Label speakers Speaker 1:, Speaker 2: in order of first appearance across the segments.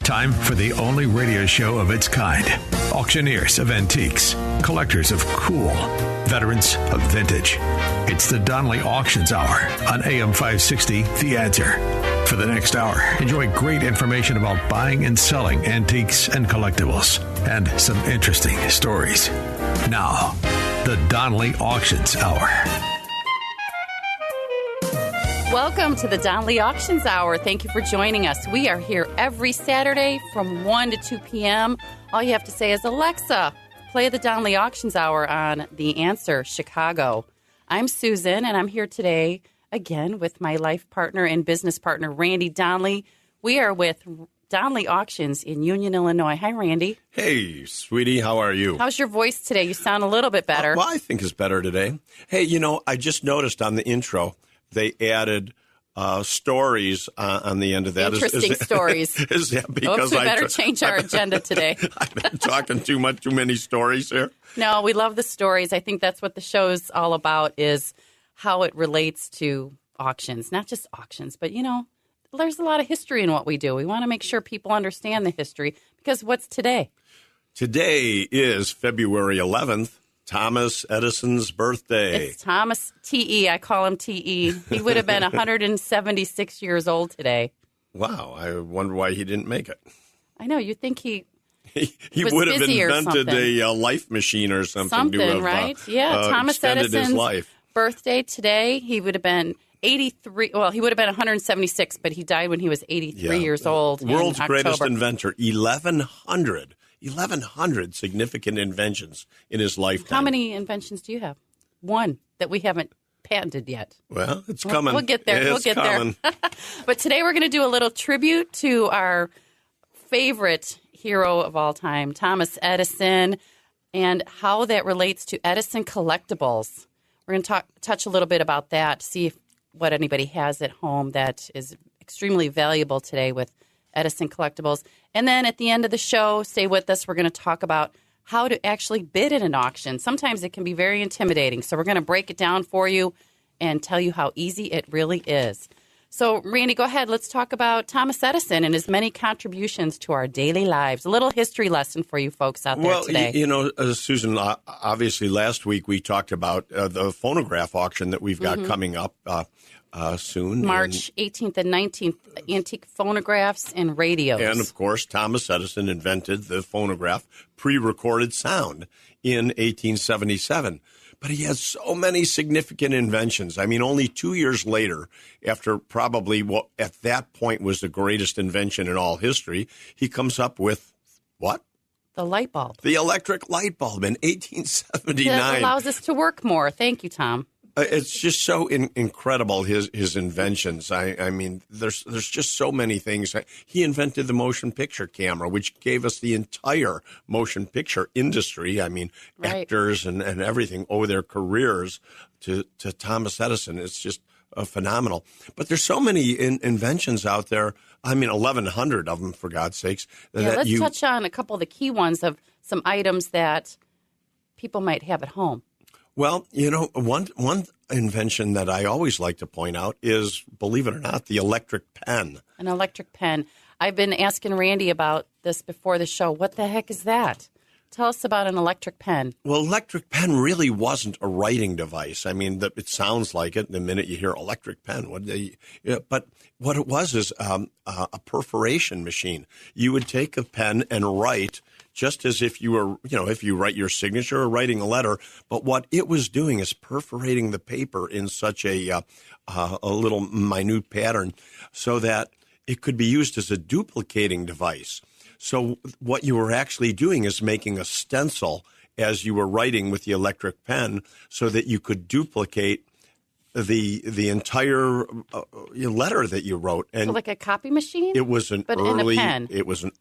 Speaker 1: Time for the only radio show of its kind. Auctioneers of antiques, collectors of cool, veterans of vintage. It's the Donley Auctions Hour on AM 560, The Answer. For the next hour, enjoy great information about buying and selling antiques and collectibles, and some interesting stories. Now, the Donley Auctions Hour.
Speaker 2: Welcome to the Donley Auctions Hour. Thank you for joining us. We are here every Saturday from 1 to 2 p.m. All you have to say is, Alexa, play the Donley Auctions Hour on The Answer, Chicago. I'm Susan, and I'm here today again with my life partner and business partner, Randy Donley. We are with Donley Auctions in Union, Illinois. Hi, Randy.
Speaker 3: Hey, sweetie. How are you?
Speaker 2: How's your voice today? You sound a little bit better.
Speaker 3: Well, I think it's better today. Hey, you know, I just noticed on the intro, they added stories on the end of that.
Speaker 2: Interesting stories.
Speaker 3: Is that because
Speaker 2: we better change our agenda today.
Speaker 3: I've been talking too many stories here.
Speaker 2: No, we love the stories. I think that's what the show's all about, is how it relates to auctions. Not just auctions, but, you know, there's a lot of history in what we do. We want to make sure people understand the history, because what's today? Today
Speaker 3: is February 11th. Thomas Edison's birthday.
Speaker 2: It's Thomas T.E. I call him T.E. He would have been 176 years old today.
Speaker 3: Wow. I wonder why he didn't make it.
Speaker 2: I know. You'd think he
Speaker 3: would have invented a life machine or something.
Speaker 2: Something, right? Yeah. Thomas Edison's birthday today, he would have been 83. Well, he would have been 176, but he died when he was 83 years old.
Speaker 3: World's greatest inventor. 1,100 significant inventions in his lifetime.
Speaker 2: How many inventions do you have? One that we haven't patented yet.
Speaker 3: Well, it's coming.
Speaker 2: We'll get there. We'll get there. But today we're going to do a little tribute to our favorite hero of all time, Thomas Edison, and how that relates to Edison collectibles. We're going to touch a little bit about that, see what anybody has at home that is extremely valuable today with Edison collectibles. And then at the end of the show, stay with us. We're going to talk about how to actually bid in an auction. Sometimes it can be very intimidating. So we're going to break it down for you and tell you how easy it really is. So, Randy, go ahead. Let's talk about Thomas Edison and his many contributions to our daily lives. A little history lesson for you folks out there today.
Speaker 3: Well, you know, Susan, obviously last week we talked about the phonograph auction that we've got coming up soon.
Speaker 2: March 18th and 19th, antique phonographs and radios.
Speaker 3: And, of course, Thomas Edison invented the phonograph pre-recorded sound in 1877. But he has so many significant inventions. I mean, only 2 years later, after probably what at that point was the greatest invention in all history, he comes up with what?
Speaker 2: The light bulb.
Speaker 3: The electric light bulb in 1879.
Speaker 2: That allows us to work more. Thank you, Tom.
Speaker 3: It's just so incredible, his inventions. I mean, there's just so many things. He invented the motion picture camera, which gave us the entire motion picture industry. I mean, actors and everything owe their careers to Thomas Edison. It's just phenomenal. But there's so many inventions out there. I mean, 1,100 of them, for God's sakes.
Speaker 2: Let's touch on a couple of the key ones of some items that people might have at home.
Speaker 3: Well, you know, one invention that I always like to point out is, believe it or not, the electric pen.
Speaker 2: An electric pen. I've been asking Randy about this before the show. What the heck is that? Tell us about an electric pen.
Speaker 3: Well, electric pen really wasn't a writing device. I mean, it sounds like it the minute you hear electric pen. But what it was is a perforation machine. You would take a pen and write just as if you were, you know, if you write your signature or writing a letter. But what it was doing is perforating the paper in such a little minute pattern so that it could be used as a duplicating device. So what you were actually doing is making a stencil as you were writing with the electric pen so that you could duplicate the entire letter that you wrote. And
Speaker 2: so like a copy machine?
Speaker 3: It was an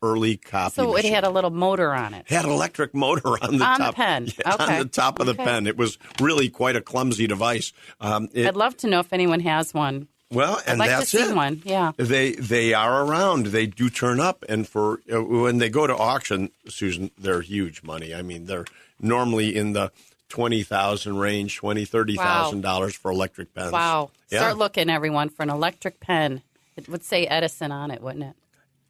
Speaker 3: early copy
Speaker 2: so
Speaker 3: machine.
Speaker 2: It had a little motor on it.
Speaker 3: It had an electric motor on the top.
Speaker 2: On the pen.
Speaker 3: Yeah,
Speaker 2: okay.
Speaker 3: On the top of the pen. It was really quite a clumsy device.
Speaker 2: I'd love to know if anyone has one.
Speaker 3: Well, and
Speaker 2: I'd like
Speaker 3: that's
Speaker 2: to see
Speaker 3: it.
Speaker 2: One. Yeah.
Speaker 3: They are around. They do turn up, and for when they go to auction, Susan, they're huge money. I mean, they're normally in the $20,000 range, $30,000 for electric pens.
Speaker 2: Wow!
Speaker 3: Yeah.
Speaker 2: Start looking, everyone, for an electric pen. It would say Edison on it, wouldn't it?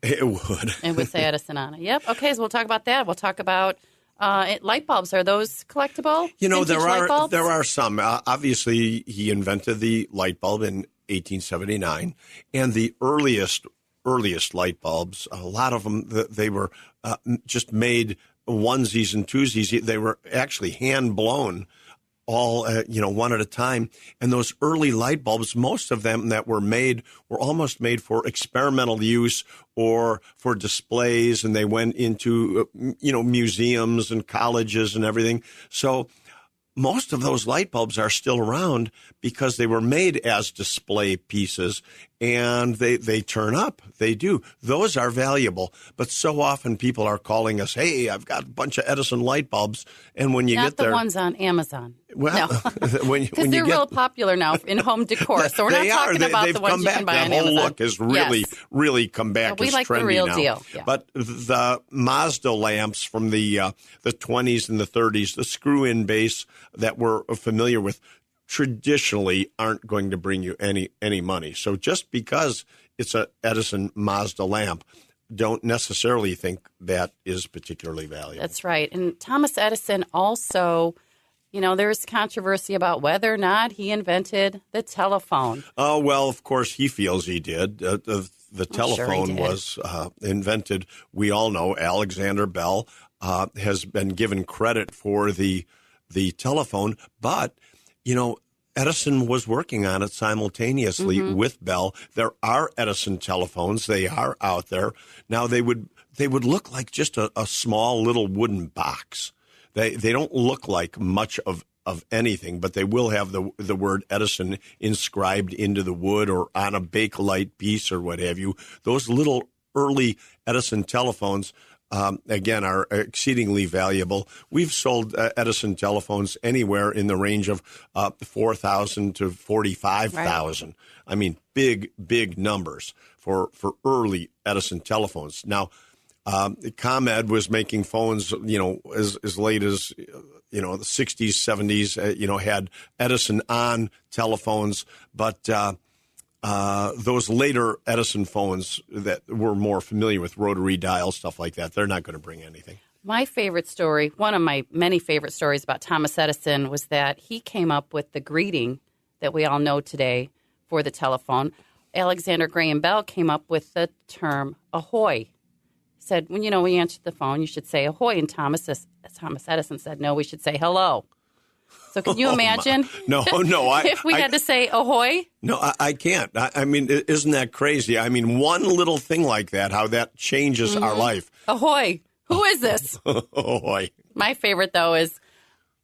Speaker 3: It would.
Speaker 2: It would say Edison on it. Yep. Okay, so we'll talk about that. We'll talk about light bulbs. Are those collectible?
Speaker 3: You know,
Speaker 2: Vintage light bulbs?
Speaker 3: there are some. Obviously, he invented the light bulb in 1879, and the earliest light bulbs, a lot of them, they were just made onesies and twosies. They were actually hand blown, all one at a time. And those early light bulbs, most of them that were made were almost made for experimental use or for displays, and they went into museums and colleges and everything. So most of those light bulbs are still around because they were made as display pieces, and they turn up. They do. Those are valuable. But so often people are calling us, hey, I've got a bunch of Edison light bulbs. And when you get there.
Speaker 2: Not the ones on Amazon.
Speaker 3: Well,
Speaker 2: no. Because they're real popular now in home decor. So we're not talking about the ones you can buy on Amazon.
Speaker 3: That whole look has really come back.
Speaker 2: We like the real deal. Yeah.
Speaker 3: But the Mazda lamps from the 20s and the 30s, the screw-in base that we're familiar with, traditionally aren't going to bring you any money. So just because it's a Edison Mazda lamp, don't necessarily think that is particularly valuable.
Speaker 2: That's right. And Thomas Edison also, there's controversy about whether or not he invented the telephone.
Speaker 3: Oh, well, of course he feels he did. The telephone was invented, we all know, Alexander Bell has been given credit for the telephone, but Edison was working on it simultaneously with Bell. There are Edison telephones. They are out there. Now, they would look like just a small little wooden box. They don't look like much of anything, but they will have the word Edison inscribed into the wood or on a Bakelite piece or what have you. Those little early Edison telephones again, are exceedingly valuable. We've sold Edison telephones anywhere in the range of $4,000 to $45,000. Right. I mean, big numbers for early Edison telephones. Now, ComEd was making phones, as late as the 60s, 70s. Had Edison on telephones, but those later Edison phones that we're more familiar with, rotary dial, stuff like that, they're not going to bring anything.
Speaker 2: My favorite story, one of my many favorite stories about Thomas Edison, was that he came up with the greeting that we all know today for the telephone. Alexander Graham Bell came up with the term ahoy. He said, when you answer the phone, you should say ahoy. And Thomas Edison said, no, we should say hello. So can you imagine?
Speaker 3: No.
Speaker 2: If we had to say ahoy?
Speaker 3: No, I can't. I mean, isn't that crazy? I mean, one little thing like that, how that changes our life.
Speaker 2: Ahoy. Who is this?
Speaker 3: Ahoy.
Speaker 2: My favorite, though, is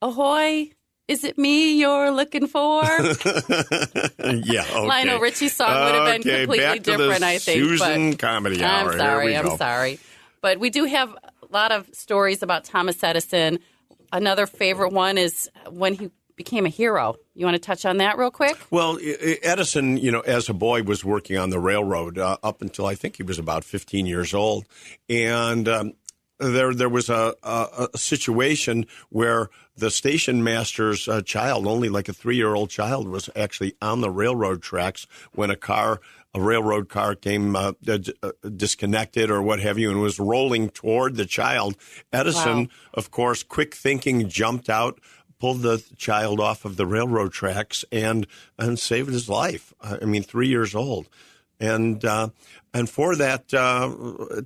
Speaker 2: ahoy. Is it me you're looking for?
Speaker 3: Yeah, okay.
Speaker 2: Lionel Richie's song would have been completely different, I think.
Speaker 3: Susan Comedy Hour.
Speaker 2: I'm sorry. But we do have a lot of stories about Thomas Edison. Another favorite one is when he became a hero. You want to touch on that real quick?
Speaker 3: Well, Edison, as a boy was working on the railroad up until I think he was about 15 years old. And there was a situation where the station master's child, only like a 3-year-old child, was actually on the railroad tracks when a railroad car came disconnected or what have you and was rolling toward the child. Edison, of course, quick thinking, jumped out, pulled the child off of the railroad tracks and saved his life. I mean, 3 years old. And for that,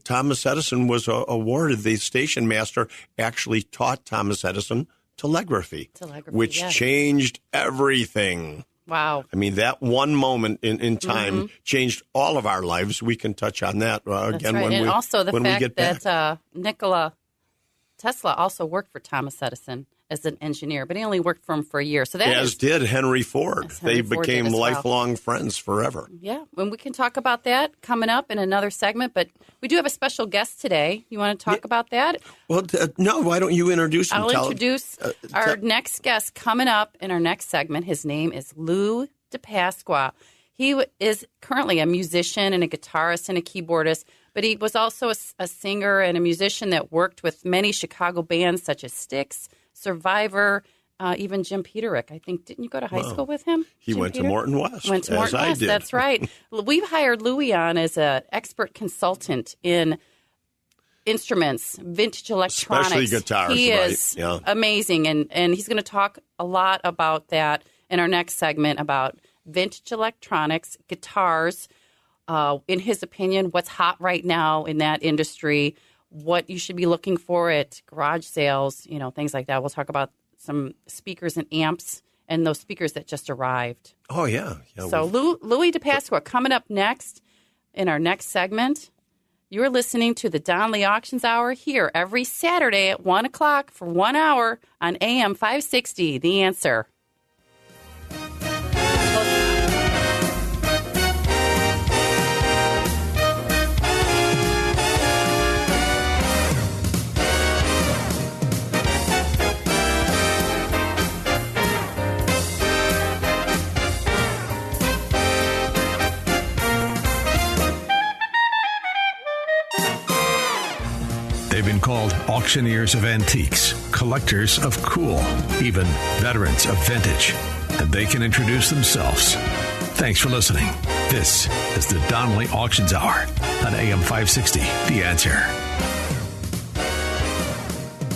Speaker 3: Thomas Edison was awarded. The station master actually taught Thomas Edison telegraphy which changed everything.
Speaker 2: Wow.
Speaker 3: I mean, that one moment in time changed all of our lives. We can touch on that again
Speaker 2: right.
Speaker 3: when
Speaker 2: and
Speaker 3: we
Speaker 2: also the
Speaker 3: when
Speaker 2: fact
Speaker 3: we get back.
Speaker 2: that Nikola Tesla also worked for Thomas Edison as an engineer, but he only worked for him for a year. So that
Speaker 3: did Henry Ford. They became lifelong
Speaker 2: well.
Speaker 3: friends forever.
Speaker 2: Yeah, and we can talk about that coming up in another segment, but we do have a special guest today. You want to talk about that?
Speaker 3: Well, no, why don't you introduce him?
Speaker 2: I'll introduce our next guest coming up in our next segment. His name is Lou DePasqua. He is currently a musician and a guitarist and a keyboardist, but he was also a singer and a musician that worked with many Chicago bands such as Styx, Survivor, even Jim Peterick. I think, didn't you go to high school with him?
Speaker 3: He
Speaker 2: Jim
Speaker 3: went to
Speaker 2: Peterick?
Speaker 3: Morton West.
Speaker 2: Went to
Speaker 3: as
Speaker 2: Morton
Speaker 3: I
Speaker 2: West,
Speaker 3: did.
Speaker 2: that's right. We've hired Louis on as an expert consultant in instruments, vintage electronics.
Speaker 3: Especially guitars,
Speaker 2: He
Speaker 3: right,
Speaker 2: is
Speaker 3: yeah.
Speaker 2: amazing, and he's going to talk a lot about that in our next segment about vintage electronics, guitars, in his opinion, what's hot right now in that industry, what you should be looking for at garage sales, things like that. We'll talk about some speakers and amps and those speakers that just arrived.
Speaker 3: Oh, yeah.
Speaker 2: So Louis DePasqua coming up next in our next segment. You're listening to the Donley Auctions Hour here every Saturday at 1 o'clock for 1 hour on AM 560, The Answer.
Speaker 1: They've been called auctioneers of antiques, collectors of cool, even veterans of vintage. And they can introduce themselves. Thanks for listening. This is the Donley Auctions Hour on AM 560, The Answer.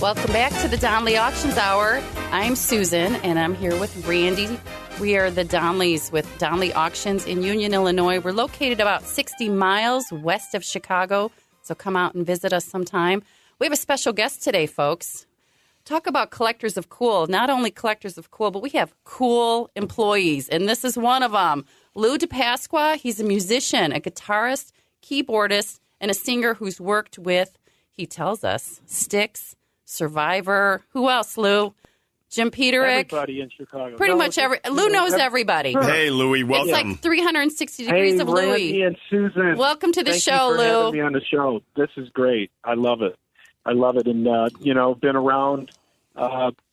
Speaker 2: Welcome back to the Donley Auctions Hour. I'm Susan, and I'm here with Randy. We are the Donleys with Donley Auctions in Union, Illinois. We're located about 60 miles west of Chicago, so come out and visit us sometime. We have a special guest today, folks. Talk about collectors of cool. Not only collectors of cool, but we have cool employees, and this is one of them. Lou DePasqua, he's a musician, a guitarist, keyboardist, and a singer who's worked with, he tells us, Styx, Survivor. Who else, Lou? Jim Peterick.
Speaker 4: Everybody in Chicago.
Speaker 2: Pretty much Lou knows everybody.
Speaker 3: Hey, Louis, welcome.
Speaker 2: It's like 360 degrees of
Speaker 4: Randy
Speaker 2: Louis.
Speaker 4: and Susan.
Speaker 2: Welcome to the
Speaker 4: Thank
Speaker 2: show,
Speaker 4: you for
Speaker 2: Lou.
Speaker 4: having me on the show. This is great. I love it. And, been around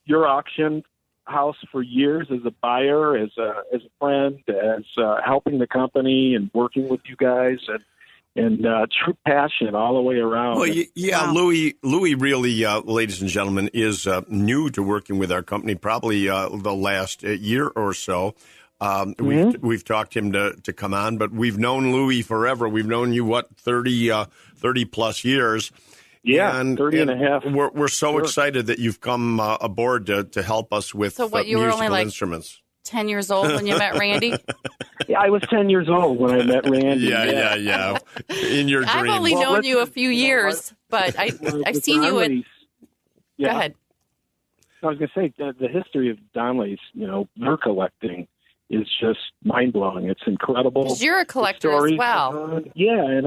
Speaker 4: your auction house for years as a buyer, as a friend, as helping the company and working with you guys, and true passion all the way around.
Speaker 3: Well,
Speaker 2: Wow.
Speaker 3: Louis really, ladies and gentlemen, is new to working with our company, probably the last year or so. We've talked him to come on, but we've known Louis forever. We've known you, 30 plus years.
Speaker 4: Yeah, 30 and a half.
Speaker 3: We're so excited that you've come aboard to help us with
Speaker 2: You were
Speaker 3: musical
Speaker 2: only like
Speaker 3: instruments.
Speaker 2: 10 years old when you met Randy?
Speaker 4: Yeah, I was 10 years old when I met Randy.
Speaker 3: Yeah. In your dreams.
Speaker 2: I've only known you a few years, but I've seen you at...
Speaker 4: Yeah.
Speaker 2: Go ahead.
Speaker 4: I was going to say, the history of Donley's, their collecting is just mind-blowing. It's incredible.
Speaker 2: 'Cause you're a collector as well.
Speaker 4: Yeah, and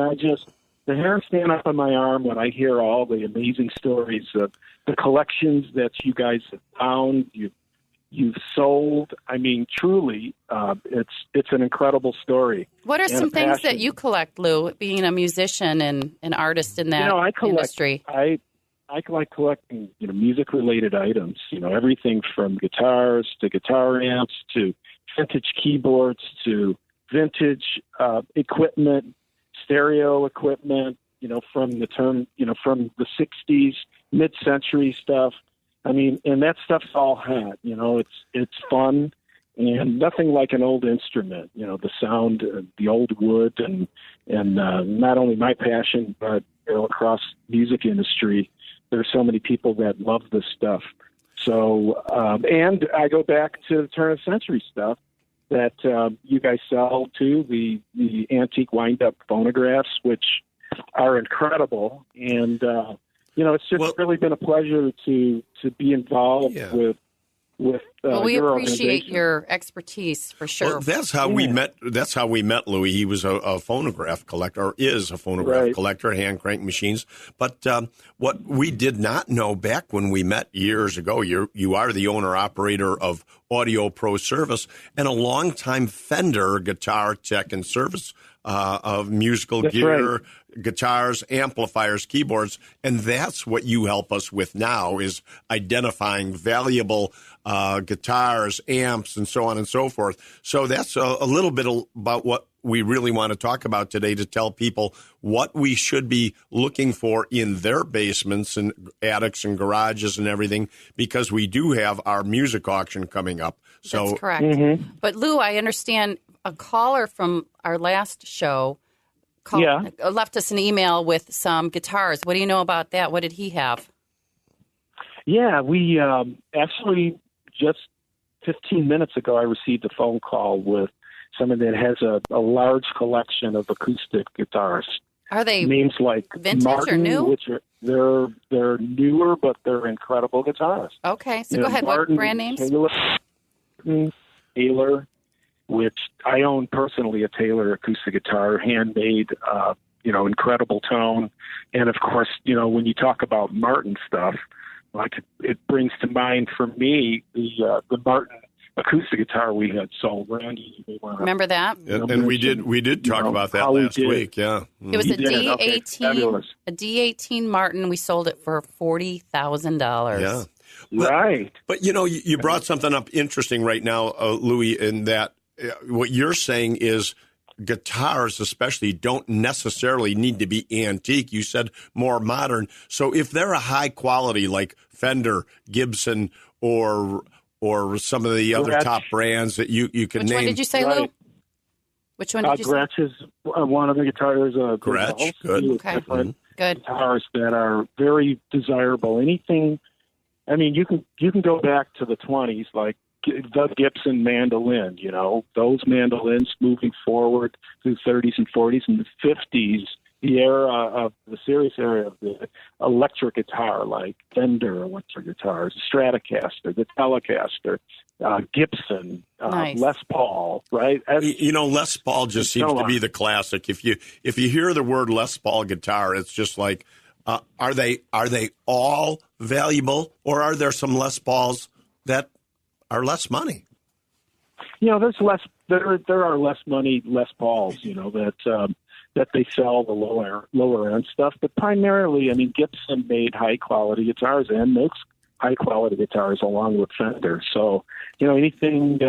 Speaker 4: the hair stand up on my arm when I hear all the amazing stories of the collections that you guys have found, you've sold. I mean, truly, it's an incredible story.
Speaker 2: What are
Speaker 4: and
Speaker 2: some things
Speaker 4: passion.
Speaker 2: that you collect, Lou, being a musician and an artist in that industry?
Speaker 4: I like collecting, music-related items. Everything from guitars to guitar amps to vintage keyboards to vintage equipment, stereo equipment. From from the '60s, mid-century stuff. I mean, and that stuff's all hot. It's fun, and nothing like an old instrument. The sound, the old wood, and not only my passion, but across the music industry, there's so many people that love this stuff. So, and I go back to the turn of the century stuff that you guys sell too, the antique wind-up phonographs, which are incredible, and it's just really been a pleasure to be involved with.
Speaker 2: We
Speaker 4: your
Speaker 2: appreciate
Speaker 4: organization.
Speaker 2: your expertise for sure.
Speaker 3: Well, that's how we met. That's how we met Louis. He was a phonograph collector, or is a phonograph collector, hand crank machines. But what we did not know back when we met years ago, you are the owner operator of Audio Pro Service and a longtime Fender guitar tech and service of musical gear, guitars, amplifiers, keyboards, and that's what you help us with now is identifying valuable guitars, amps, and so on and so forth. So that's a little bit about we really want to talk about today to tell people what we should be looking for in their basements and attics and garages and everything, because we do have our music auction coming up. So
Speaker 2: that's correct. But Lou, I understand a caller from our last show left us an email with some guitars. What do you know about that? What did he have?
Speaker 4: Yeah, we actually just 15 minutes ago, I received a phone call with someone that has a large collection of acoustic guitars.
Speaker 2: Are they
Speaker 4: names like
Speaker 2: vintage
Speaker 4: Martin,
Speaker 2: or new?
Speaker 4: Which are they're newer, but they're incredible guitars.
Speaker 2: Okay, so go ahead.
Speaker 4: Martin,
Speaker 2: what brand names?
Speaker 4: Taylor, which I own personally, a Taylor acoustic guitar, handmade, incredible tone. And of course, when you talk about Martin stuff, like it brings to mind for me the Martin acoustic guitar we had sold. Randy, you may want to
Speaker 2: remember that?
Speaker 3: And we did talk about that last week. Yeah,
Speaker 2: it was a D18, a D18 Martin. We sold it for $40,000.
Speaker 3: Yeah.
Speaker 4: Right.
Speaker 3: But, you brought something up interesting right now, Louis, in that what you're saying is guitars especially don't necessarily need to be antique. You said more modern. So if they're a high quality like Fender, Gibson, or some of the other top brands that you can name.
Speaker 2: Which one did you say, Lou? Which one did you say?
Speaker 4: Gretsch is one of the guitars.
Speaker 3: Gretsch, good.
Speaker 2: Okay.
Speaker 4: Different
Speaker 2: good
Speaker 4: guitars that are very desirable. Anything, I mean, you can go back to the 20s, like the Gibson mandolin, those mandolins moving forward through 30s and 40s and the 50s, the era of the serious era of the electric guitar, like Fender electric guitars, Stratocaster, the Telecaster, Gibson,
Speaker 2: nice.
Speaker 4: Les Paul, right?
Speaker 3: Les Paul just seems to be the classic. If you hear the word Les Paul guitar, it's just like, are they all valuable, or are there some Les Pauls that are less money?
Speaker 4: There's less. There are less money Les Pauls, that they sell the lower end stuff. But primarily, I mean, Gibson made high quality guitars and makes high quality guitars along with Fender. So, anything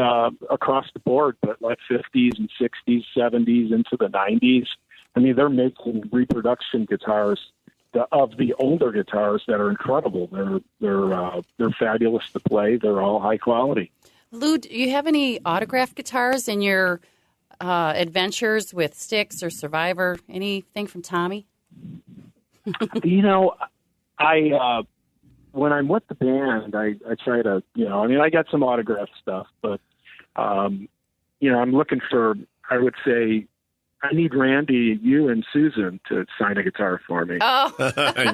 Speaker 4: across the board, but like 50s and 60s, 70s into the 90s. I mean, they're making reproduction guitars of the older guitars that are incredible. They're fabulous to play. They're all high quality.
Speaker 2: Lou, do you have any autographed guitars in your adventures with Styx or Survivor? Anything from Tommy?
Speaker 4: I when I'm with the band, I try to, I got some autographed stuff, but I'm looking for, I would say, I need Randy, you, and Susan to sign a guitar for me.
Speaker 2: Oh,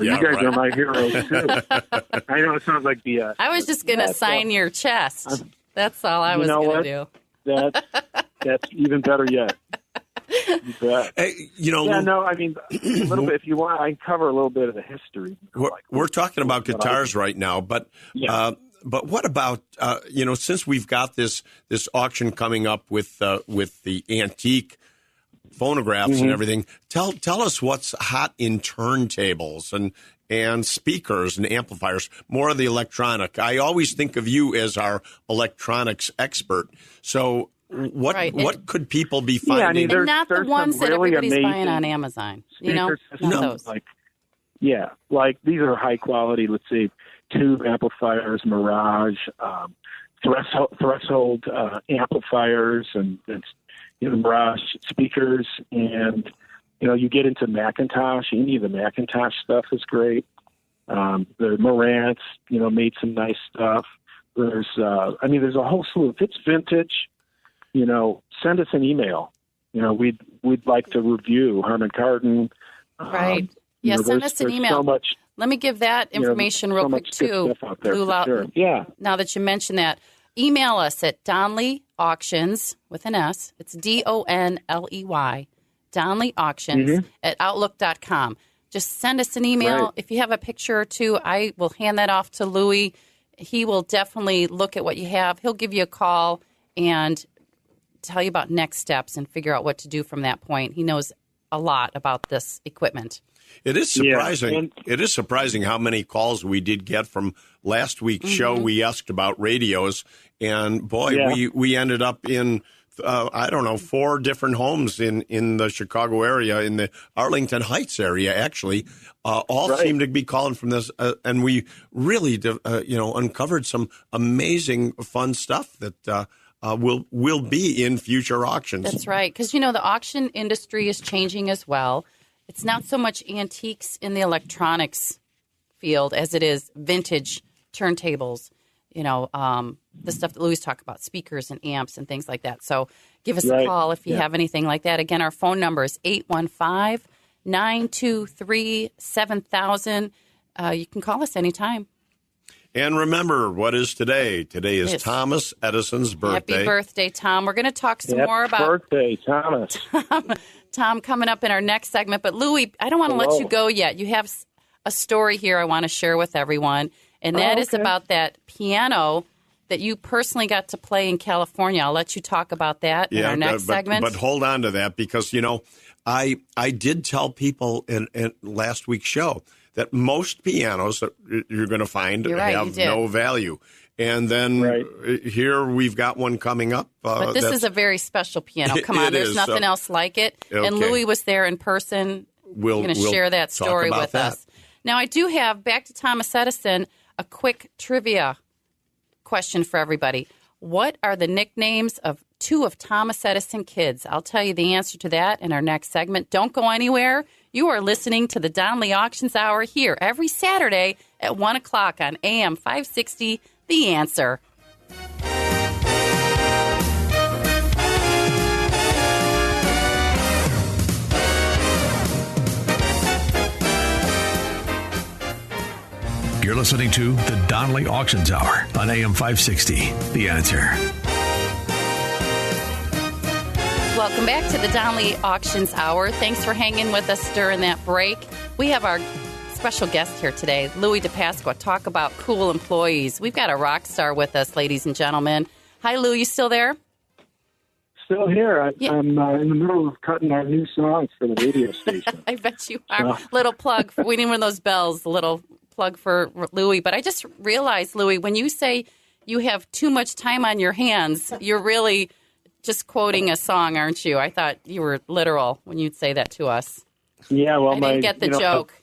Speaker 4: you guys are my heroes too. I know it sounds like BS.
Speaker 2: I was just going to sign your chest. That's all I was going to
Speaker 4: do. That's even better yet. You bet.
Speaker 3: Hey,
Speaker 4: I mean, a little bit. If you want, I can cover a little bit of the history.
Speaker 3: We're talking about guitars right now, but what about since we've got this auction coming up with the antique phonographs and everything, tell us what's hot in turntables and speakers and amplifiers, more of the electronic. I always think of you as our electronics expert. So what could people be finding?
Speaker 4: Yeah, I mean,
Speaker 2: and not the ones that
Speaker 4: really
Speaker 2: everybody's buying on Amazon. Not those.
Speaker 4: Like these are high quality, let's say, tube amplifiers, Mirage, threshold amplifiers, and Mirage speakers, and you get into Macintosh. Any of the Macintosh stuff is great. The Marantz, made some nice stuff. There's a whole slew. If it's vintage, send us an email. We'd like to review Harman Kardon.
Speaker 2: Right. Send us an email.
Speaker 4: So much.
Speaker 2: Let me give that information real quick too.
Speaker 4: Sure. Yeah.
Speaker 2: Now that you mentioned that, email us at Donley Auctions with an S. It's DONLEY, Donley Auctions at Outlook.com. Just send us an email. Right. If you have a picture or two, I will hand that off to Louis. He will definitely look at what you have. He'll give you a call and tell you about next steps and figure out what to do from that point. He knows a lot about this equipment.
Speaker 3: It is surprising. It is surprising how many calls we did get from last week's show. We asked about radios, and boy, we ended up in I don't know, 4 different homes in the Chicago area, in the Arlington Heights area, actually, all seem to be calling from this. And we really, uncovered some amazing, fun stuff that will be in future auctions.
Speaker 2: That's right. Because, the auction industry is changing as well. It's not so much antiques in the electronics field as it is vintage turntables, the stuff that Louis talked about, speakers and amps and things like that. So give us a call if you have anything like that. Again, our phone number is 815-923-7000. You can call us anytime.
Speaker 3: And remember, what is today? Today is Thomas Edison's birthday.
Speaker 2: Happy birthday, Tom. We're going to talk some more about
Speaker 4: birthday, Thomas.
Speaker 2: Tom coming up in our next segment. But Louis, I don't want to let you go yet. You have a story here I want to share with everyone, and that is about that piano that you personally got to play in California. I'll let you talk about that in our next segment.
Speaker 3: But hold on to that, because, I did tell people in last week's show that most pianos that you're going to find have no value. And then here we've got one coming up.
Speaker 2: But this is a very special piano. Come on, there's nothing else like it. Okay. And Louis was there in person. We're going to share that story with us. Now, I do have, back to Thomas Edison, a quick trivia question for everybody. What are the nicknames of 2 of Thomas Edison kids? I'll tell you the answer to that in our next segment. Don't go anywhere. You are listening to the Donley Auctions Hour here every Saturday at 1 o'clock on AM 560, The Answer.
Speaker 1: You're listening to the Donley Auctions Hour on AM 560, The Answer.
Speaker 2: Welcome back to the Donley Auctions Hour. Thanks for hanging with us during that break. We have our special guest here today, Louis DePasqua, talk about cool employees. We've got a rock star with us, ladies and gentlemen. Hi, Lou. You still there?
Speaker 4: Still here. I'm in the middle of cutting our new songs for the radio station.
Speaker 2: I bet you are. Little plug. We need one of those bells, a little plug for Louis. But I just realized, Louis, when you say you have too much time on your hands, you're really just quoting a song, aren't you? I thought you were literal when you'd say that to us.
Speaker 4: Yeah, well,
Speaker 2: I didn't get the joke.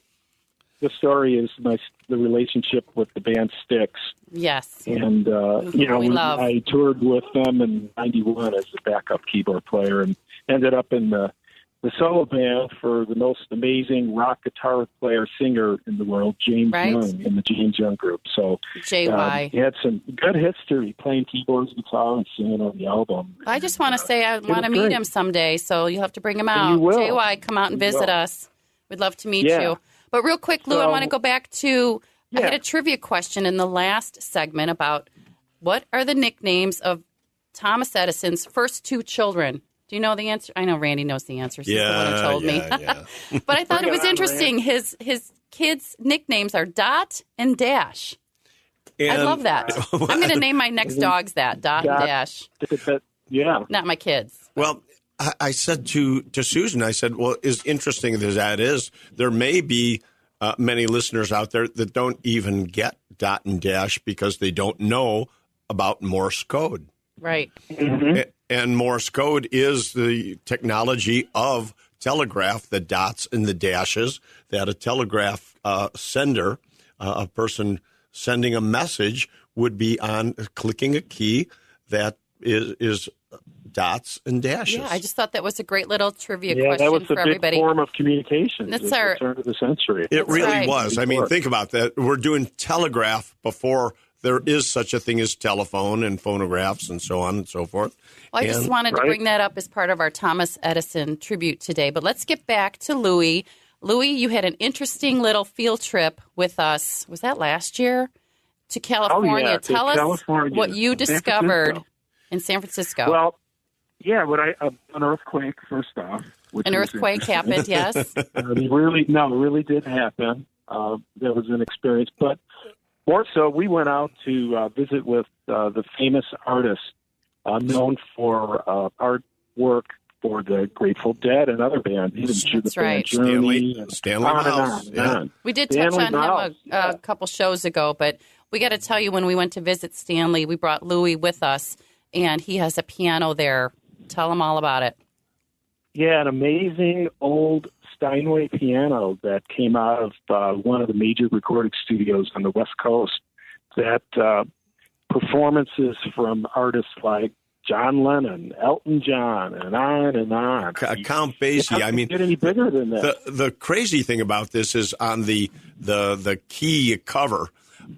Speaker 4: The story is the relationship with the band Styx.
Speaker 2: Yes.
Speaker 4: And, I toured with them in 91 as a backup keyboard player and ended up in the solo band for the most amazing rock guitar player singer in the world, James Young, in the James Young Group. So
Speaker 2: JY.
Speaker 4: He had some good history playing keyboards, guitar, and singing on the album.
Speaker 2: I just want to say I want to meet him someday, so you'll have to bring him out. JY, come out and visit us. We'd love to meet you. But real quick, Lou, I want to go back to, I had a trivia question in the last segment about what are the nicknames of Thomas Edison's first 2 children? Do you know the answer? I know Randy knows the answer. He's the one who told me. But I thought it was interesting. His kids' nicknames are Dot and Dash. And I love that. I'm going to name my next dogs that, Dot and Dash.
Speaker 4: Yeah.
Speaker 2: Not my kids.
Speaker 3: Well, I said to Susan, I said, well, as interesting as that is, there may be many listeners out there that don't even get Dot and Dash because they don't know about Morse code.
Speaker 2: Right.
Speaker 4: Mm-hmm.
Speaker 3: And Morse code is the technology of telegraph, the dots and the dashes, that a telegraph sender, a person sending a message, would be on clicking a key that is dots and dashes.
Speaker 2: Yeah, I just thought that was a great little trivia question
Speaker 4: that was
Speaker 2: for everybody.
Speaker 4: Big form of communication.
Speaker 2: That's our
Speaker 4: turn of the century.
Speaker 3: It really was. I mean, think about that. We're doing telegraph before there is such a thing as telephone and phonographs and so on and so forth.
Speaker 2: Well, I just wanted to bring that up as part of our Thomas Edison tribute today. But let's get back to Louis. Louis, you had an interesting little field trip with us. Was that last year? To California.
Speaker 4: Oh, yeah,
Speaker 2: Tell us what you discovered in San Francisco.
Speaker 4: Well, an earthquake, first off.
Speaker 2: An earthquake happened, yes.
Speaker 4: It really did happen. There was an experience. But more so, we went out to visit with the famous artist known for artwork for the Grateful Dead and other bands.
Speaker 2: That's right.
Speaker 3: Stanley Miles.
Speaker 2: We did touch on him a couple shows ago, but we got to tell you, when we went to visit Stanley, we brought Louis with us, and he has a piano there Tell them all about it.
Speaker 4: Yeah, an amazing old Steinway piano that came out of one of the major recording studios on the West Coast that performances from artists like John Lennon, Elton John, and on and on.
Speaker 3: Count Basie. I mean,
Speaker 4: get any bigger than that.
Speaker 3: The crazy thing about this is on the key cover,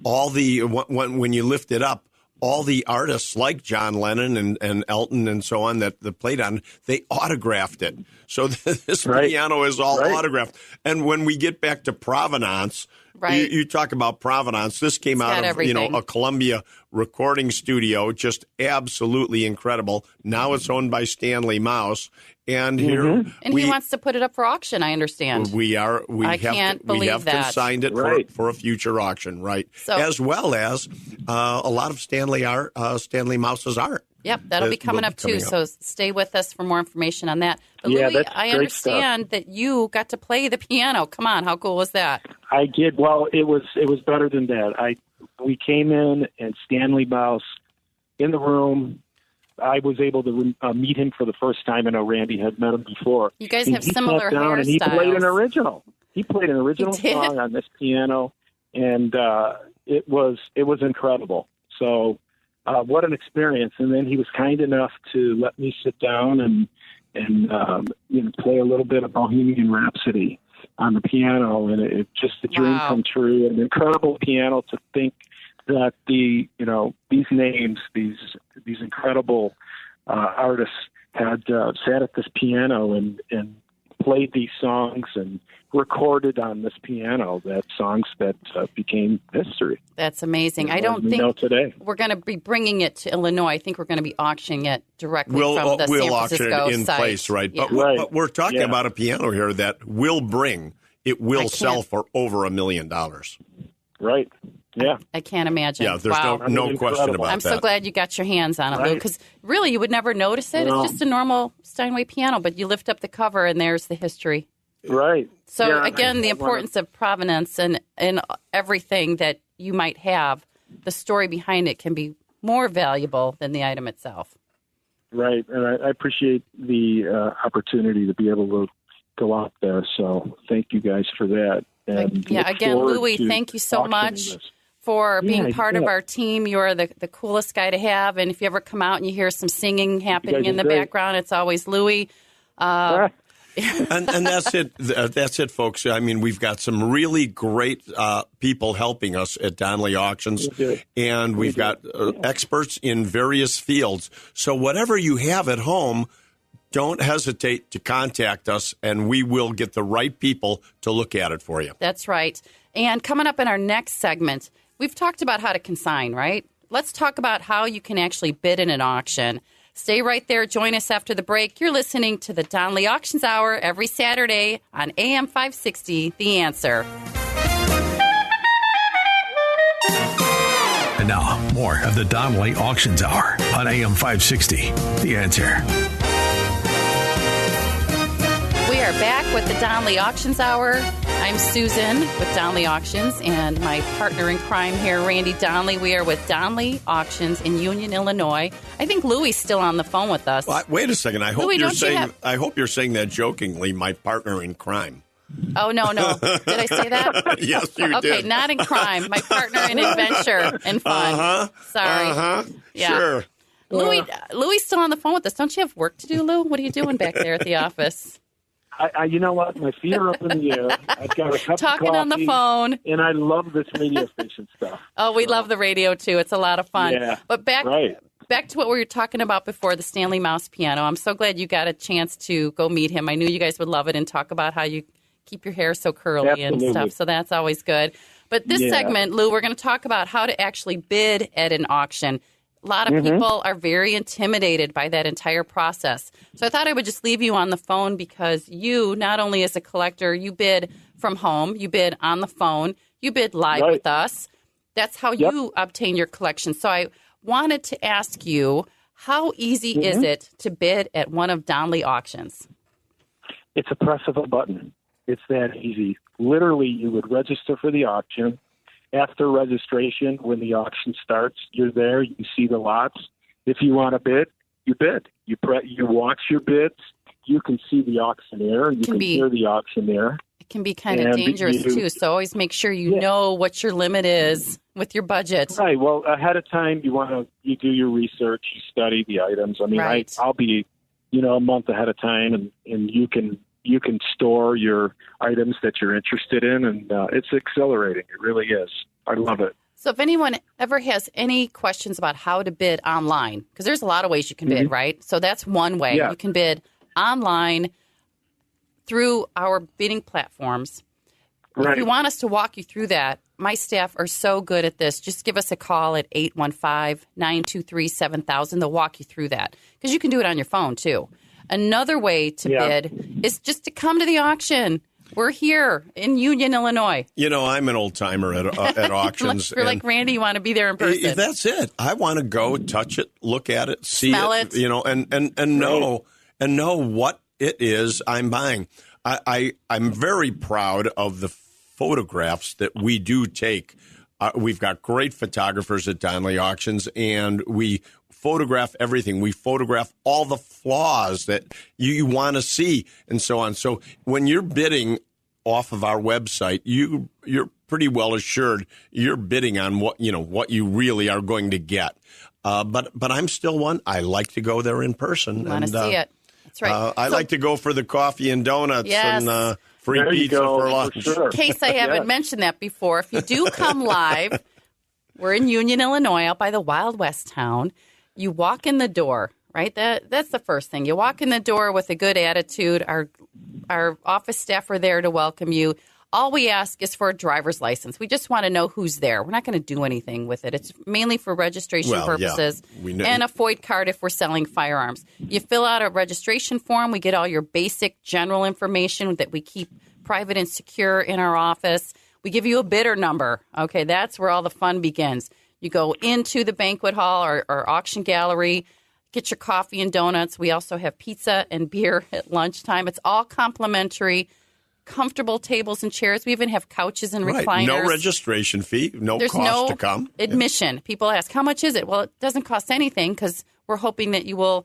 Speaker 3: all the when you lift it up, all the artists like John Lennon and Elton and so on that played on, they autographed it. So this piano is all autographed. And when we get back to provenance, you talk about provenance. This came out of everything. A Columbia recording studio, just absolutely incredible. Now it's owned by Stanley Mouse. And here
Speaker 2: he wants to put it up for auction, I understand.
Speaker 3: We have consigned it for a future auction, right? So, as well as a lot of Stanley Mouse's art.
Speaker 2: Yep, that'll be coming up too. So stay with us for more information on that. But Louis, I understand that you got to play the piano. Come on, how cool was that?
Speaker 4: I did. Well, it was better than that. We came in and Stanley Mouse in the room. I was able to meet him for the first time. I know Randy had met him before.
Speaker 2: You guys have similar hairstyles.
Speaker 4: And he played an original. He played an original song on this piano, and it was incredible. So what an experience! And then he was kind enough to let me sit down and play a little bit of Bohemian Rhapsody on the piano, and it just a dream come true. An incredible piano to think that these names, these incredible artists had sat at this piano and played these songs and recorded on this piano songs that became history.
Speaker 2: That's amazing. I don't think we're going to be bringing it to Illinois. I think we're going to be auctioning it directly from the San Francisco
Speaker 3: auction it in
Speaker 2: site.
Speaker 3: Place, right?
Speaker 2: Yeah.
Speaker 3: But we're talking about a piano here that will sell for over $1 million.
Speaker 4: Right. Yeah.
Speaker 2: I can't imagine.
Speaker 3: Yeah, there's no question about that.
Speaker 2: I'm so glad you got your hands on it, Lou, because really you would never notice it. It's just a normal Steinway piano, but you lift up the cover and there's the history.
Speaker 4: Right.
Speaker 2: So, again, the importance of provenance and everything that you might have, the story behind it can be more valuable than the item itself.
Speaker 4: Right. And I appreciate the opportunity to be able to go out there. So thank you guys for that. And
Speaker 2: again, Louis, thank you so much for being part of our team. You're the coolest guy to have. And if you ever come out and you hear some singing happening in the background, it's always Louis.
Speaker 3: And that's it. That's it, folks. I mean, we've got some really great people helping us at Donley Auctions, and we've got experts in various fields. So whatever you have at home, don't hesitate to contact us, and we will get the right people to look at it for you.
Speaker 2: That's right. And coming up in our next segment, we've talked about how to consign, right? Let's talk about how you can actually bid in an auction. Stay right there. Join us after the break. You're listening to the Donley Auctions Hour every Saturday on AM 560, The Answer.
Speaker 1: And now, more of the Donley Auctions Hour on AM 560, The Answer.
Speaker 2: We are back with the Donley Auctions Hour. I'm Susan with Donley Auctions, and my partner in crime here, Randy Donley. We are with Donley Auctions in Union, Illinois. I think Louis is still on the phone with us.
Speaker 3: Well, wait a second. I hope you're saying that jokingly, my partner in crime.
Speaker 2: Oh, no. Did I say that?
Speaker 3: Yes, you did.
Speaker 2: Okay, not in crime. My partner in adventure and fun. Sorry. Yeah.
Speaker 3: Sure.
Speaker 2: Louis still on the phone with us. Don't you have work to do, Lou? What are you doing back there at the office?
Speaker 4: You know what? My feet are up in the air. I've got a cup
Speaker 2: Talking
Speaker 4: of coffee,
Speaker 2: on the phone.
Speaker 4: And I love this radio station stuff.
Speaker 2: Oh, we love the radio, too. It's a lot of fun.
Speaker 4: Yeah,
Speaker 2: but back to what we were talking about before, the Stanley Mouse piano. I'm so glad you got a chance to go meet him. I knew you guys would love it and talk about how you keep your hair so curly and stuff. So that's always good. But this segment, Lou, we're going to talk about how to actually bid at an auction. A lot of people are very intimidated by that entire process. So I thought I would just leave you on the phone because you, not only as a collector, you bid from home, you bid on the phone, you bid live with us. That's how you obtain your collection. So I wanted to ask you, how easy is it to bid at one of Donley Auctions?
Speaker 4: It's a press of a button. It's that easy. Literally, you would register for the auction. After registration, when the auction starts, you're there, you see the lots. If you want to bid, you bid. You watch your bids. You can see the auctioneer. You can hear the auctioneer.
Speaker 2: It can be kind of dangerous, too. So always make sure you know what your limit is with your budget.
Speaker 4: Right. Well, ahead of time, you do your research. You study the items. I mean, I'll be, a month ahead of time, and you can store your items that you're interested in, and it's exhilarating. It really is. I love it.
Speaker 2: So if anyone ever has any questions about how to bid online, because there's a lot of ways you can bid, right? So that's one way. Yeah. You can bid online through our bidding platforms. Right. If you want us to walk you through that, my staff are so good at this. Just give us a call at 815-923-7000. They'll walk you through that because you can do it on your phone, too. Another way to bid is just to come to the auction. We're here in Union, Illinois.
Speaker 3: I'm an old-timer at auctions.
Speaker 2: You're like Randy, you want to be there in person.
Speaker 3: That's it. I want to go, touch it, look at it, see
Speaker 2: Smell
Speaker 3: it,
Speaker 2: it.
Speaker 3: and know what it is I'm buying. I'm very proud of the photographs that we do take. We've got great photographers at Donley Auctions, and we photograph everything. We photograph all the flaws that you want to see and so on. So when you're bidding off of our website, you're pretty well assured you're bidding on what you really are going to get. But I'm still one. I like to go there in person.
Speaker 2: You want to see it. That's right.
Speaker 3: I like to go for the coffee and donuts and free pizza for lunch.
Speaker 4: For sure.
Speaker 2: In case I haven't mentioned that before, if you do come live, we're in Union, Illinois, out by the Wild West town. You walk in the door, right? That's the first thing. You walk in the door with a good attitude. Our office staff are there to welcome you. All we ask is for a driver's license. We just want to know who's there. We're not going to do anything with it. It's mainly for registration purposes and a FOID card if we're selling firearms. You fill out a registration form. We get all your basic general information that we keep private and secure in our office. We give you a bidder number. Okay, that's where all the fun begins. You go into the banquet hall or auction gallery, get your coffee and donuts. We also have pizza and beer at lunchtime. It's all complimentary. Comfortable tables and chairs. We even have couches and recliners.
Speaker 3: No registration fee, There's cost
Speaker 2: no
Speaker 3: to come.
Speaker 2: Admission. People ask, how much is it? Well, it doesn't cost anything because we're hoping that you will,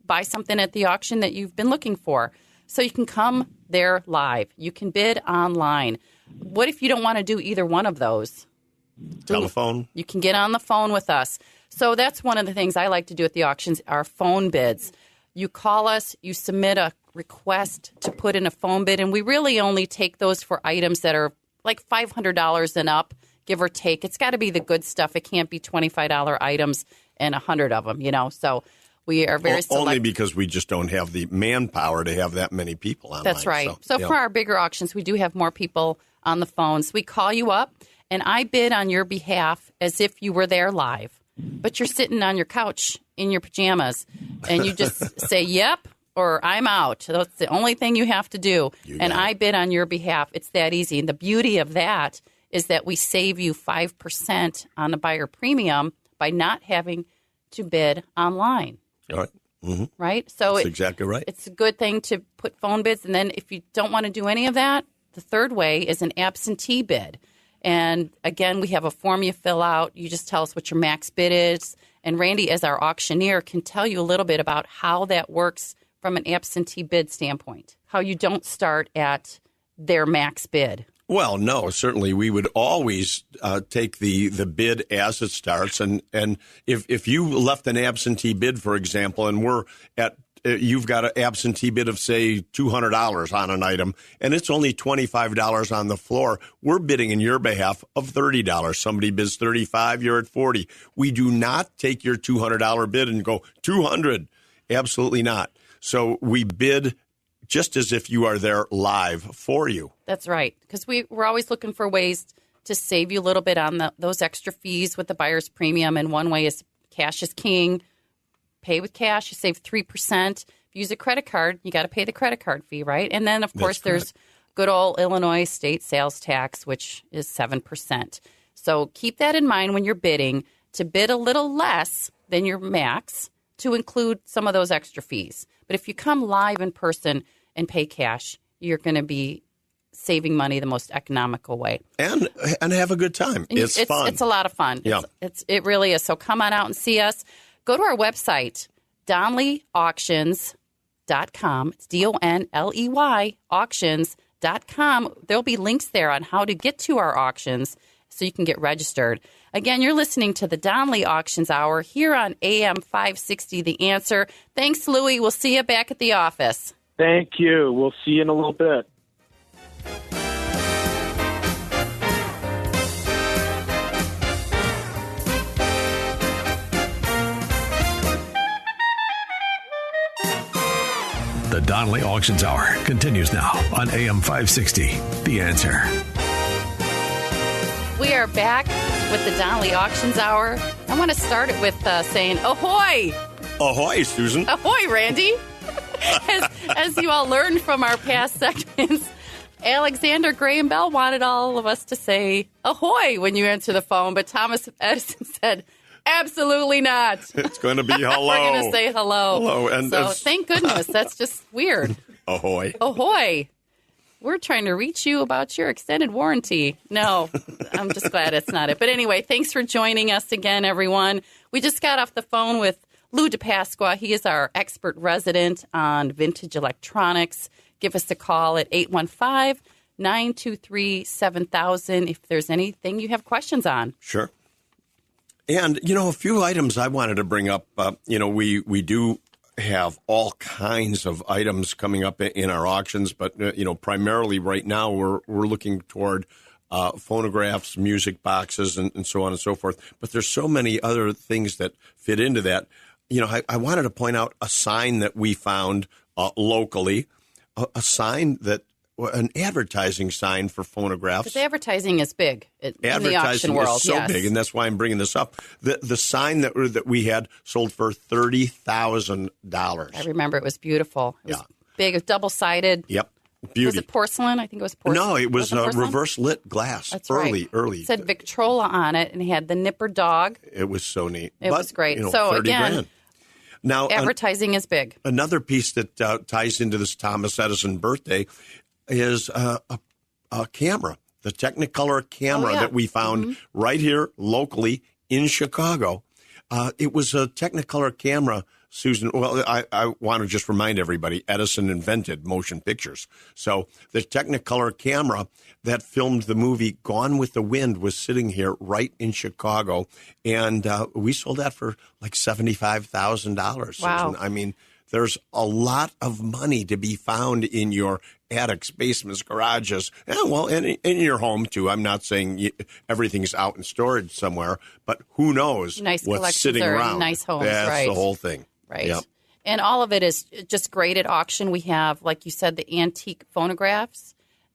Speaker 2: buy something at the auction that you've been looking for. So you can come there live. You can bid online. What if you don't want to do either one of those?
Speaker 3: Telephone.
Speaker 2: You can get on the phone with us. So that's one of the things I like to do at the auctions, are phone bids. You call us, you submit a request to put in a phone bid, and we really only take those for items that are like $500 and up, give or take. It's got to be the good stuff. It can't be $25 items and 100 of them, So we are very select.
Speaker 3: Only because we just don't have the manpower to have that many people online.
Speaker 2: That's right. So for our bigger auctions, we do have more people on the phones. We call you up, and I bid on your behalf as if you were there live. But you're sitting on your couch in your pajamas, and you just say, yep, or I'm out. That's the only thing you have to do. I bid on your behalf. It's that easy. And the beauty of that is that we save you 5% on the buyer premium by not having to bid online.
Speaker 3: All right. Mm-hmm.
Speaker 2: Right? So
Speaker 3: that's exactly right.
Speaker 2: It's a good thing to put phone bids. And then if you don't want to do any of that, the third way is an absentee bid. And again, we have a form you fill out. You just tell us what your max bid is. And Randy, as our auctioneer, can tell you a little bit about how that works from an absentee bid standpoint, how you don't start at their max bid.
Speaker 3: Well, no, certainly we would always take the bid as it starts. And if you left an absentee bid, for example, and we're at you've got an absentee bid of, say, $200 on an item, and it's only $25 on the floor. We're bidding in your behalf of $30. Somebody bids $35, you're at $40. We do not take your $200 bid and go $200. Absolutely not. So we bid just as if you are there live for you.
Speaker 2: That's right, because we're always looking for ways to save you a little bit on those extra fees with the buyer's premium, and one way is cash is king. Pay with cash, you save 3%. If you use a credit card, you got to pay the credit card fee, right? And then, of course, there's good old Illinois state sales tax, which is 7%. So keep that in mind when you're bidding, to bid a little less than your max to include some of those extra fees. But if you come live in person and pay cash, you're going to be saving money the most economical way.
Speaker 3: And have a good time. It's fun.
Speaker 2: It's a lot of fun.
Speaker 3: Yeah.
Speaker 2: It really is. So come on out and see us. Go to our website, DonleyAuctions.com. It's DONLEY auctions.com. There'll be links there on how to get to our auctions so you can get registered. Again, you're listening to the Donley Auctions Hour here on AM 560, The Answer. Thanks, Louie. We'll see you back at the office.
Speaker 4: Thank you. We'll see you in a little bit.
Speaker 1: The Donley Auctions Hour continues now on AM 560, The Answer.
Speaker 2: We are back with the Donley Auctions Hour. I want to start it with saying ahoy!
Speaker 3: Ahoy, Susan.
Speaker 2: Ahoy, Randy! as you all learned from our past segments, Alexander Graham Bell wanted all of us to say ahoy when you answer the phone, but Thomas Edison said, absolutely not.
Speaker 3: It's going to be hello.
Speaker 2: We're going to say hello.
Speaker 3: Hello. And
Speaker 2: so thank goodness. That's just weird.
Speaker 3: Ahoy.
Speaker 2: Ahoy. We're trying to reach you about your extended warranty. No, I'm just glad it's not it. But anyway, thanks for joining us again, everyone. We just got off the phone with Lou DePasqua. He is our expert resident on vintage electronics. Give us a call at 815-923-7000 if there's anything you have questions on.
Speaker 3: Sure. And, a few items I wanted to bring up. We do have all kinds of items coming up in our auctions, but, primarily right now we're looking toward phonographs, music boxes, and so on and so forth. But there's so many other things that fit into that. I wanted to point out a sign that we found locally, a sign that an advertising sign for phonographs.
Speaker 2: Because advertising is big in the auction world.
Speaker 3: Advertising is so big, and that's why I'm bringing this up. The sign that we had sold for $30,000.
Speaker 2: I remember it was beautiful. It was big, it was double-sided.
Speaker 3: Yep. Beauty.
Speaker 2: Was it porcelain? I think it was porcelain.
Speaker 3: No, it was reverse lit glass.
Speaker 2: That's
Speaker 3: early.
Speaker 2: It said Victrola on it, and it had the Nipper dog.
Speaker 3: It was so neat.
Speaker 2: It was great. So
Speaker 3: 30
Speaker 2: again,
Speaker 3: grand. Now,
Speaker 2: advertising is big.
Speaker 3: Another piece that ties into this Thomas Edison birthday is a camera, the Technicolor camera that we found right here locally in Chicago. It was a Technicolor camera, Susan. Well, I want to just remind everybody, Edison invented motion pictures. So the Technicolor camera that filmed the movie Gone with the Wind was sitting here right in Chicago. And we sold that for like $75,000.
Speaker 2: Wow.
Speaker 3: Susan. I mean, there's a lot of money to be found in your attics, basements, garages, and in your home, too. I'm not saying everything's out in storage somewhere, but who knows what's sitting around.
Speaker 2: Nice homes,
Speaker 3: That's
Speaker 2: right.
Speaker 3: the whole thing.
Speaker 2: Right.
Speaker 3: Yep.
Speaker 2: And all of it is just great at auction. We have, like you said, the antique phonographs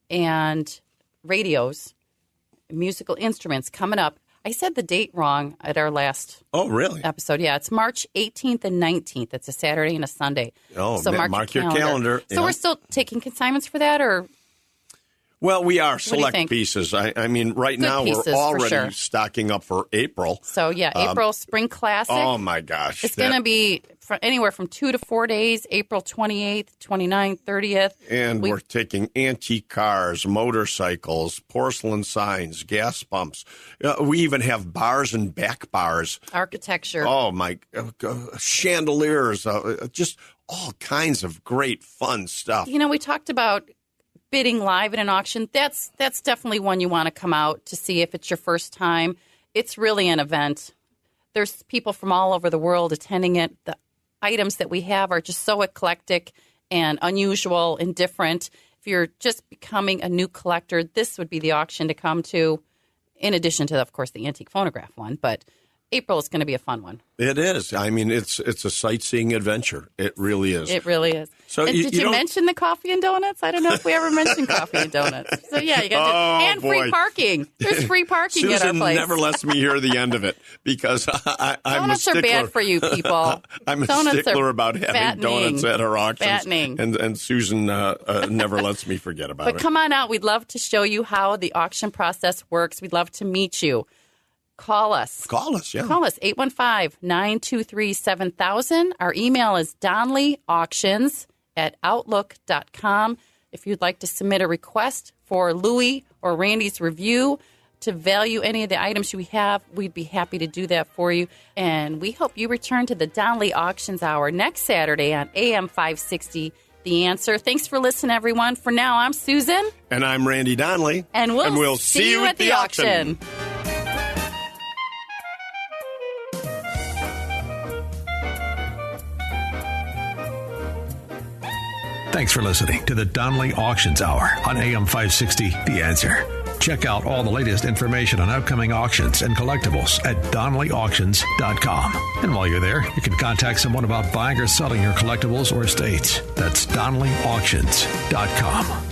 Speaker 2: and radios, musical instruments coming up. I said the date wrong at our last episode. Yeah, it's March 18th and 19th. It's a Saturday and a Sunday.
Speaker 3: Oh,
Speaker 2: so
Speaker 3: mark your calendar.
Speaker 2: So we're still taking consignments for that, or?
Speaker 3: Well, we are select pieces. I mean, right
Speaker 2: Good
Speaker 3: now
Speaker 2: pieces,
Speaker 3: we're already stocking up for April.
Speaker 2: So, April Spring Classic.
Speaker 3: Oh, my gosh.
Speaker 2: It's going to be anywhere from 2 to 4 days, April 28th, 29th, 30th.
Speaker 3: And we're taking antique cars, motorcycles, porcelain signs, gas pumps. We even have bars and back bars.
Speaker 2: Architecture.
Speaker 3: Oh, my. Chandeliers. Just all kinds of great, fun stuff.
Speaker 2: We talked about bidding live at an auction. That's definitely one you want to come out to see if it's your first time. It's really an event. There's people from all over the world attending it. The items that we have are just so eclectic and unusual and different. If you're just becoming a new collector, this would be the auction to come to, in addition to, of course, the antique phonograph one. But April is going to be a fun one.
Speaker 3: It is. I mean, it's a sightseeing adventure. It really is.
Speaker 2: It really is.
Speaker 3: So
Speaker 2: did you mention the coffee and donuts? I don't know if we ever mentioned coffee and donuts. So, yeah, you got and free parking. There's free parking
Speaker 3: Susan
Speaker 2: at our place.
Speaker 3: never lets me hear the end of it because I'm
Speaker 2: donuts
Speaker 3: a stickler.
Speaker 2: Are bad for you people.
Speaker 3: I'm a
Speaker 2: donuts
Speaker 3: stickler about having donuts at our auctions.
Speaker 2: Fattening.
Speaker 3: And Susan never lets me forget about it.
Speaker 2: But come on out. We'd love to show you how the auction process works. We'd love to meet you. Call us.
Speaker 3: Call us, yeah.
Speaker 2: Call us, 815-923-7000. Our email is donleyauctions@outlook.com. If you'd like to submit a request for Louie or Randy's review, to value any of the items we have, we'd be happy to do that for you. And we hope you return to the Donley Auctions Hour next Saturday on AM 560, The Answer. Thanks for listening, everyone. For now, I'm Susan.
Speaker 3: And I'm Randy Donley.
Speaker 2: And we'll see you at the auction.
Speaker 1: Thanks for listening to the Donley Auctions Hour on AM 560, The Answer. Check out all the latest information on upcoming auctions and collectibles at DonleyAuctions.com. And while you're there, you can contact someone about buying or selling your collectibles or estates. That's DonleyAuctions.com.